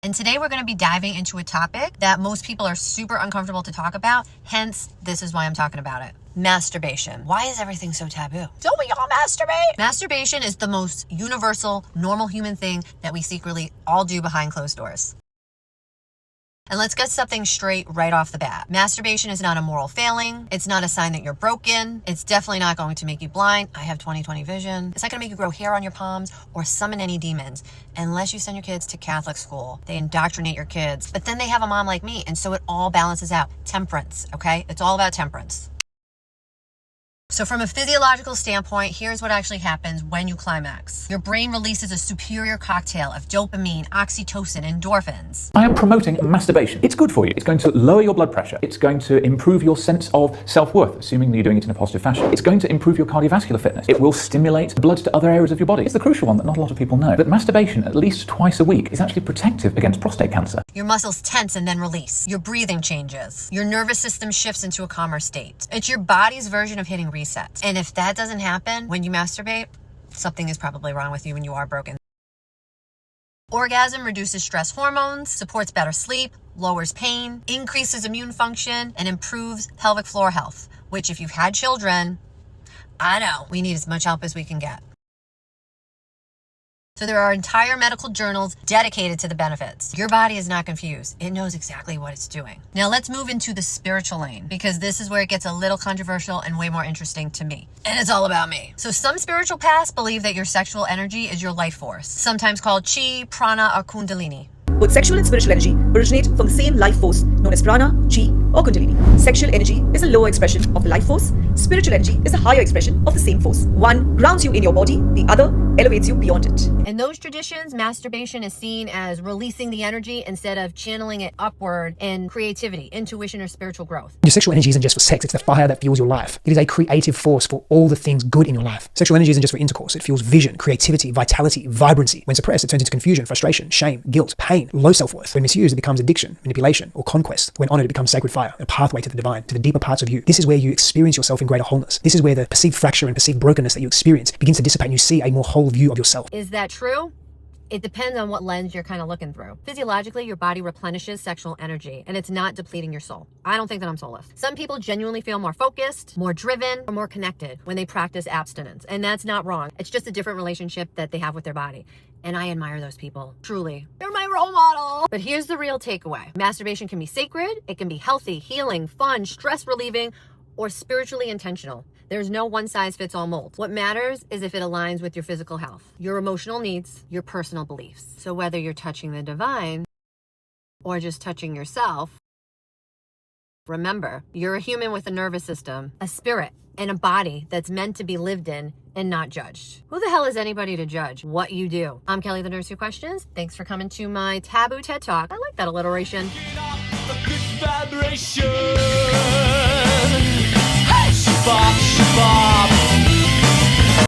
And today we're going to be diving into a topic that most people are super uncomfortable to talk about. Hence, this is why I'm talking about it. Masturbation. Why is everything so taboo? Don't we all masturbate? Masturbation is the most universal, normal human thing that we secretly all do behind closed doors. And let's get something straight right off the bat. Masturbation is not a moral failing. It's not a sign that you're broken. It's definitely not going to make you blind. I have 20/20 vision. It's not gonna make you grow hair on your palms or summon any demons unless you send your kids to Catholic school. They indoctrinate your kids, but then they have a mom like me, and so it all balances out. Temperance, okay? It's all about temperance. So from a physiological standpoint, here's what actually happens when you climax. Your brain releases a superior cocktail of dopamine, oxytocin, endorphins. I am promoting masturbation. It's good for you. It's going to lower your blood pressure. It's going to improve your sense of self-worth, assuming that you're doing it in a positive fashion. It's going to improve your cardiovascular fitness. It will stimulate blood to other areas of your body. It's the crucial one that not a lot of people know. That masturbation, at least twice a week, is actually protective against prostate cancer. Your muscles tense and then release. Your breathing changes. Your nervous system shifts into a calmer state. It's your body's version of hitting reset. And if that doesn't happen when you masturbate, something is probably wrong with you and you are broken. Orgasm reduces stress hormones, supports better sleep, lowers pain, increases immune function, and improves pelvic floor health, which if you've had children, I know we need as much help as we can get. So there are entire medical journals dedicated to the benefits. Your body is not confused. It knows exactly what it's doing. Now let's move into the spiritual lane, because this is where it gets a little controversial and way more interesting to me. And it's all about me. So some spiritual paths believe that your sexual energy is your life force, sometimes called chi, prana, or kundalini. Both sexual and spiritual energy originate from the same life force known as prana, chi, or kundalini. Sexual energy is a lower expression of the life force. Spiritual energy is a higher expression of the same force. One grounds you in your body, the other elevates you beyond it. In those traditions, masturbation is seen as releasing the energy instead of channeling it upward in creativity, intuition, or spiritual growth. Your sexual energy isn't just for sex, it's the fire that fuels your life. It is a creative force for all the things good in your life. Sexual energy isn't just for intercourse, it fuels vision, creativity, vitality, vibrancy. When suppressed, it turns into confusion, frustration, shame, guilt, pain, low self-worth. When misused, it becomes addiction, manipulation, or conquest. When honored, it becomes sacred fire, a pathway to the divine, to the deeper parts of you. This is where you experience yourself in greater wholeness. This is where the perceived fracture and perceived brokenness that you experience begins to dissipate and you see a more whole view of yourself. Is that true? It depends on what lens you're kind of looking through. Physiologically, your body replenishes sexual energy and it's not depleting your soul. I don't think that I'm soulless. Some people genuinely feel more focused, more driven, or more connected when they practice abstinence. And that's not wrong. It's just a different relationship that they have with their body. And I admire those people. Truly. They're my role model. But here's the real takeaway. Masturbation can be sacred. It can be healthy, healing, fun, stress relieving, or spiritually intentional. There's no one-size-fits-all mold. What matters is if it aligns with your physical health, your emotional needs, your personal beliefs. So whether you're touching the divine or just touching yourself, remember, you're a human with a nervous system, a spirit, and a body that's meant to be lived in and not judged. Who the hell is anybody to judge what you do? I'm Kelly, the Nurse Who Questions. Thanks for coming to my Taboo TED Talk. I like that alliteration. Get off the good vibration.